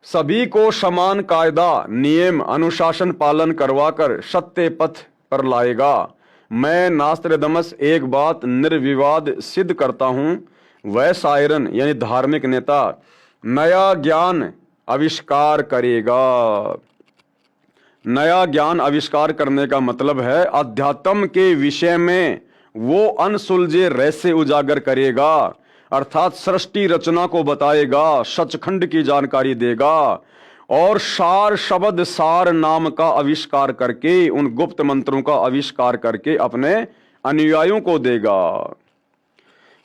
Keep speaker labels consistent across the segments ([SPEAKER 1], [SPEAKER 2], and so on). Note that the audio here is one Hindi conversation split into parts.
[SPEAKER 1] सभी को समान कायदा नियम अनुशासन पालन करवाकर सत्य पथ पर लाएगा। मैं नास्त्रदमस एक बात निर्विवाद सिद्ध करता हूं, वह सायरन यानी धार्मिक नेता नया ज्ञान आविष्कार करेगा। नया ज्ञान आविष्कार करने का मतलब है अध्यात्म के विषय में वो अनसुलझे रहस्य उजागर करेगा, अर्थात सृष्टि रचना को बताएगा, सचखंड की जानकारी देगा और सार शब्द सार नाम का आविष्कार करके, उन गुप्त मंत्रों का आविष्कार करके अपने अनुयायियों को देगा।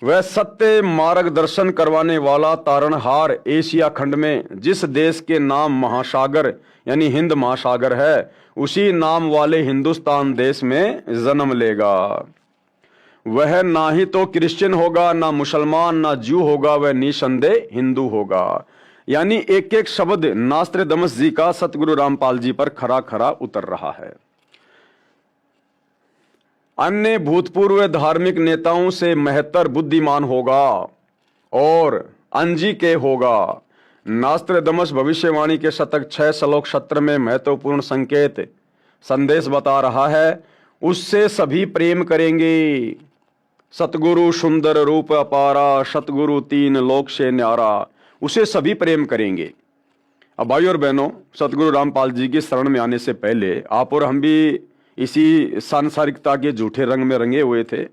[SPEAKER 1] वह सत्य मार्गदर्शन करवाने वाला तारणहार एशिया खंड में जिस देश के नाम महासागर यानी हिंद महासागर है, उसी नाम वाले हिंदुस्तान देश में जन्म लेगा। वह ना ही तो क्रिश्चियन होगा, ना मुसलमान, ना ज्यू होगा, वह निसंदेह हिंदू होगा। यानी एक एक शब्द नास्त्रदमस जी का सतगुरु रामपाल जी पर खरा खरा उतर रहा है। अन्य भूतपूर्व धार्मिक नेताओं से महत्तर बुद्धिमान होगा और अंजी के होगा। नास्त्रदमस भविष्यवाणी के शतक 6 श्लोक 17 में महत्वपूर्ण संकेत संदेश बता रहा है। उससे सभी प्रेम करेंगे। सतगुरु सुंदर रूप अपारा, सतगुरु तीन लोक से न्यारा, उसे सभी प्रेम करेंगे। अब भाई और बहनों, सतगुरु रामपाल जी की शरण में आने से पहले आप और हम भी इसी सांसारिकता के झूठे रंग में रंगे हुए थे।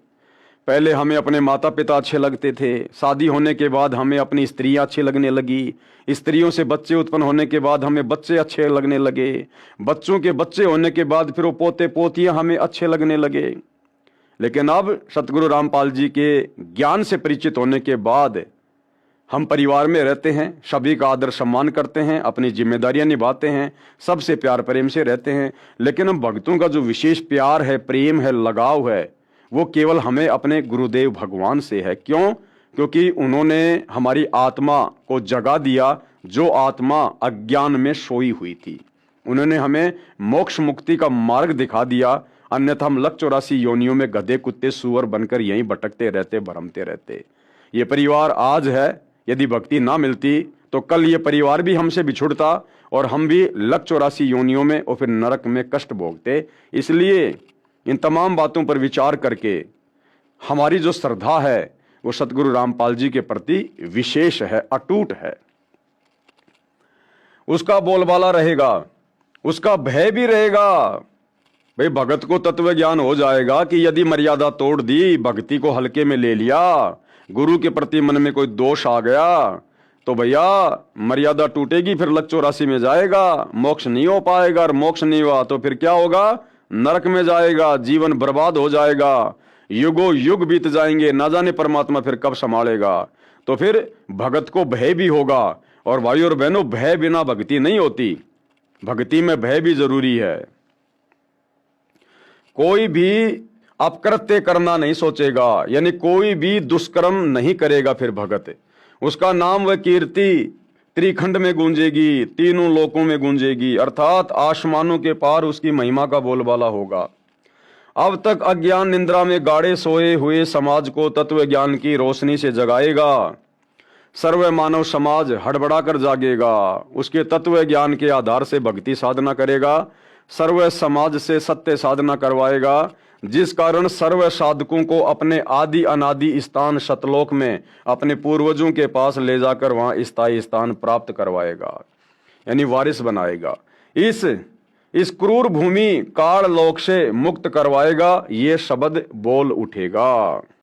[SPEAKER 1] पहले हमें अपने माता पिता अच्छे लगते थे, शादी होने के बाद हमें अपनी स्त्रियां अच्छी लगने लगी, स्त्रियों से बच्चे उत्पन्न होने के बाद हमें बच्चे अच्छे लगने लगे, बच्चों के बच्चे होने के बाद फिर वो पोते पोतियां हमें अच्छे लगने लगे। लेकिन अब सतगुरु रामपाल जी के ज्ञान से परिचित होने के बाद हम परिवार में रहते हैं, सभी का आदर सम्मान करते हैं, अपनी जिम्मेदारियां निभाते हैं, सबसे प्यार प्रेम से रहते हैं। लेकिन हम भक्तों का जो विशेष प्यार है, प्रेम है, लगाव है, वो केवल हमें अपने गुरुदेव भगवान से है। क्यों? क्योंकि उन्होंने हमारी आत्मा को जगा दिया, जो आत्मा अज्ञान में सोई हुई थी। उन्होंने हमें मोक्ष मुक्ति का मार्ग दिखा दिया, अन्यथा हम लख 84 योनियों में गधे कुत्ते सूअर बनकर यहीं भटकते रहते, भरमते रहते। ये परिवार आज है, यदि भक्ति ना मिलती तो कल ये परिवार भी हमसे बिछुड़ता और हम भी लख 84 योनियों में और फिर नरक में कष्ट भोगते। इसलिए इन तमाम बातों पर विचार करके हमारी जो श्रद्धा है वो सतगुरु रामपाल जी के प्रति विशेष है, अटूट है। उसका बोलबाला रहेगा, उसका भय भी रहेगा। भाई भगत को तत्व ज्ञान हो जाएगा कि यदि मर्यादा तोड़ दी, भक्ति को हल्के में ले लिया, गुरु के प्रति मन में कोई दोष आ गया तो भैया मर्यादा टूटेगी, फिर लख 84 में जाएगा, मोक्ष नहीं हो पाएगा। और मोक्ष नहीं हुआ तो फिर क्या होगा? नरक में जाएगा, जीवन बर्बाद हो जाएगा, युगों युग बीत जाएंगे, ना जाने परमात्मा फिर कब संभालेगा। तो फिर भगत को भय भी होगा। और भाई और बहनों, भय बिना भक्ति नहीं होती, भक्ति में भय भी जरूरी है। कोई भी अपकृत्य करना नहीं सोचेगा, यानी कोई भी दुष्कर्म नहीं करेगा, फिर भगत उसका नाम व कीर्ति त्रिखंड में गूंजेगी, तीनों लोकों में गूंजेगी, अर्थात आसमानों के पार उसकी महिमा का बोलबाला होगा। अब तक अज्ञान निंद्रा में गाड़े सोए हुए समाज को तत्व ज्ञान की रोशनी से जगाएगा। सर्व मानव समाज हड़बड़ाकर जागेगा, उसके तत्व ज्ञान के आधार से भक्ति साधना करेगा, सर्व समाज से सत्य साधना करवाएगा, जिस कारण सर्व साधकों को अपने आदि अनादि स्थान सतलोक में अपने पूर्वजों के पास ले जाकर वहां स्थायी स्थान प्राप्त करवाएगा, यानी वारिस बनाएगा। इस क्रूर भूमि काल लोक से मुक्त करवाएगा, ये शब्द बोल उठेगा।